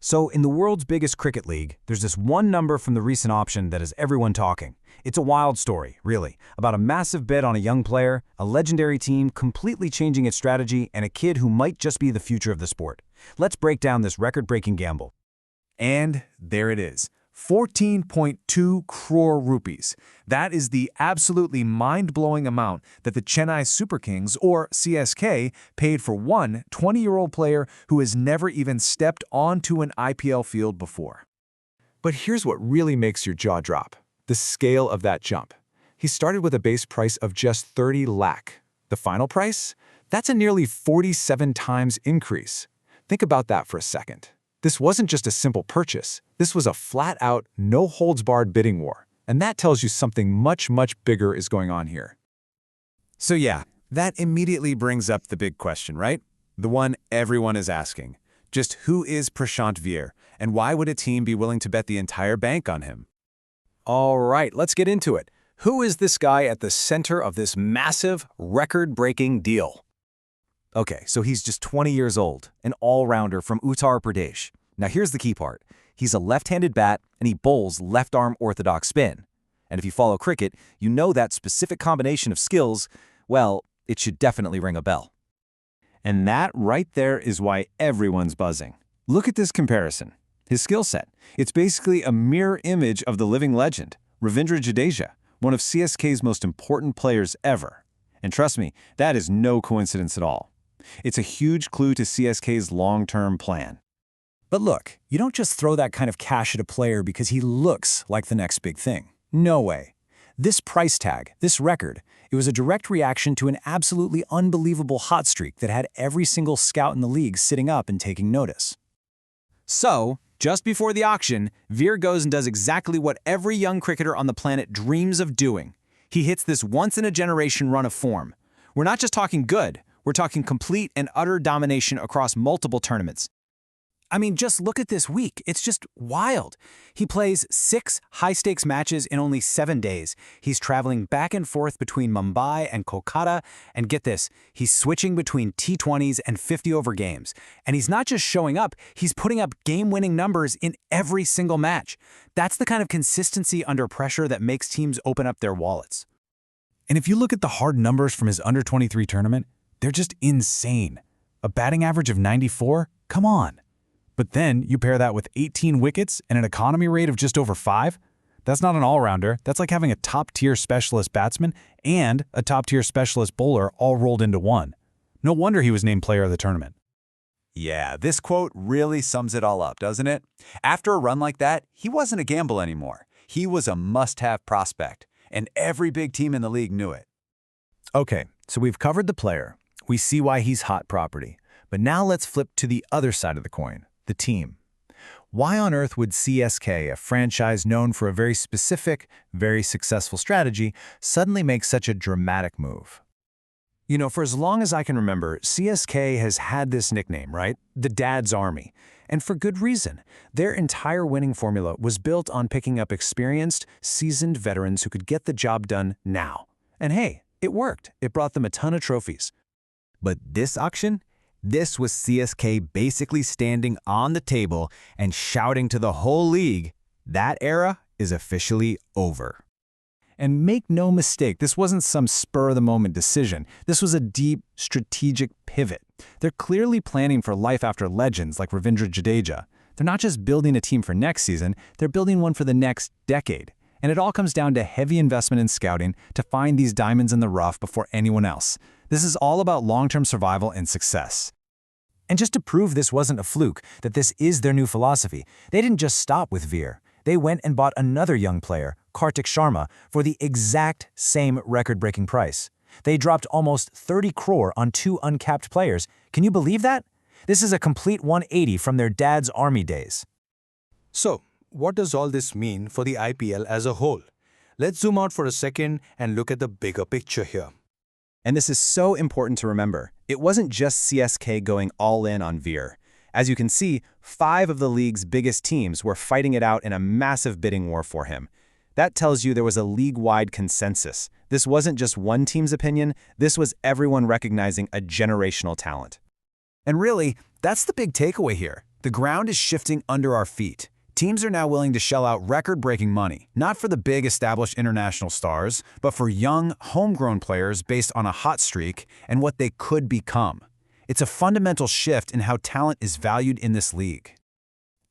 So, in the world's biggest cricket league, there's this one number from the recent auction that has everyone talking. It's a wild story, really, about a massive bet on a young player, a legendary team completely changing its strategy, and a kid who might just be the future of the sport. Let's break down this record-breaking gamble. And there it is. 14.2 crore rupees. That is the absolutely mind-blowing amount that the Chennai Super Kings, or CSK, paid for one 20-year-old player who has never even stepped onto an IPL field before. But here's what really makes your jaw drop: the scale of that jump. He started with a base price of just 30 lakh. The final price? That's a nearly 47 times increase. Think about that for a second. This wasn't just a simple purchase. This was a flat-out, no-holds-barred bidding war. And that tells you something much, much bigger is going on here. So yeah, that immediately brings up the big question, right? The one everyone is asking. Just who is Prashant Veer, and why would a team be willing to bet the entire bank on him? All right, let's get into it. Who is this guy at the center of this massive, record-breaking deal? Okay, so he's just 20 years old, an all-rounder from Uttar Pradesh. Now here's the key part. He's a left-handed bat, and he bowls left-arm orthodox spin. And if you follow cricket, you know that specific combination of skills, well, it should definitely ring a bell. And that right there is why everyone's buzzing. Look at this comparison. His skill set. It's basically a mirror image of the living legend, Ravindra Jadeja, one of CSK's most important players ever. And trust me, that is no coincidence at all. It's a huge clue to CSK's long-term plan. But look, you don't just throw that kind of cash at a player because he looks like the next big thing. No way. This price tag, this record, it was a direct reaction to an absolutely unbelievable hot streak that had every single scout in the league sitting up and taking notice. So, just before the auction, Veer goes and does exactly what every young cricketer on the planet dreams of doing. He hits this once-in-a-generation run of form. We're not just talking good. We're talking complete and utter domination across multiple tournaments. I mean, just look at this week. It's just wild. He plays 6 high-stakes matches in only 7 days. He's traveling back and forth between Mumbai and Kolkata. And get this, he's switching between T20s and 50-over games. And he's not just showing up, he's putting up game-winning numbers in every single match. That's the kind of consistency under pressure that makes teams open up their wallets. And if you look at the hard numbers from his under-23 tournament, they're just insane. A batting average of 94? Come on. But then you pair that with 18 wickets and an economy rate of just over 5? That's not an all-rounder. That's like having a top-tier specialist batsman and a top-tier specialist bowler all rolled into one. No wonder he was named player of the tournament. Yeah, this quote really sums it all up, doesn't it? After a run like that, he wasn't a gamble anymore. He was a must-have prospect, and every big team in the league knew it. Okay, so we've covered the player. We see why he's hot property. But now let's flip to the other side of the coin, the team. Why on earth would CSK, a franchise known for a very specific, very successful strategy, suddenly make such a dramatic move? You know, for as long as I can remember, CSK has had this nickname, right? The Dad's Army. And for good reason. Their entire winning formula was built on picking up experienced, seasoned veterans who could get the job done now. And hey, it worked. It brought them a ton of trophies. But this auction? This was CSK basically standing on the table and shouting to the whole league, that era is officially over. And make no mistake, this wasn't some spur-of-the-moment decision. This was a deep, strategic pivot. They're clearly planning for life after legends like Ravindra Jadeja. They're not just building a team for next season, they're building one for the next decade. And it all comes down to heavy investment in scouting to find these diamonds in the rough before anyone else. This is all about long-term survival and success. And just to prove this wasn't a fluke, that this is their new philosophy, they didn't just stop with Veer. They went and bought another young player, Kartik Sharma, for the exact same record-breaking price. They dropped almost 30 crore on 2 uncapped players. Can you believe that? This is a complete 180 from their Dad's Army days. So, what does all this mean for the IPL as a whole? Let's zoom out for a second and look at the bigger picture here. And this is so important to remember. It wasn't just CSK going all in on Veer. As you can see, 5 of the league's biggest teams were fighting it out in a massive bidding war for him. That tells you there was a league-wide consensus. This wasn't just one team's opinion, this was everyone recognizing a generational talent. And really, that's the big takeaway here. The ground is shifting under our feet. Teams are now willing to shell out record-breaking money, not for the big established international stars, but for young, homegrown players based on a hot streak and what they could become. It's a fundamental shift in how talent is valued in this league.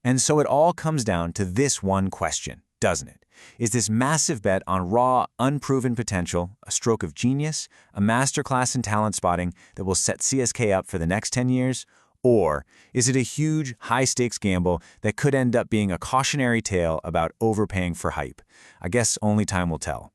And so it all comes down to this one question, doesn't it? Is this massive bet on raw, unproven potential a stroke of genius, a masterclass in talent spotting that will set CSK up for the next 10 years? Or is it a huge, high-stakes gamble that could end up being a cautionary tale about overpaying for hype? I guess only time will tell.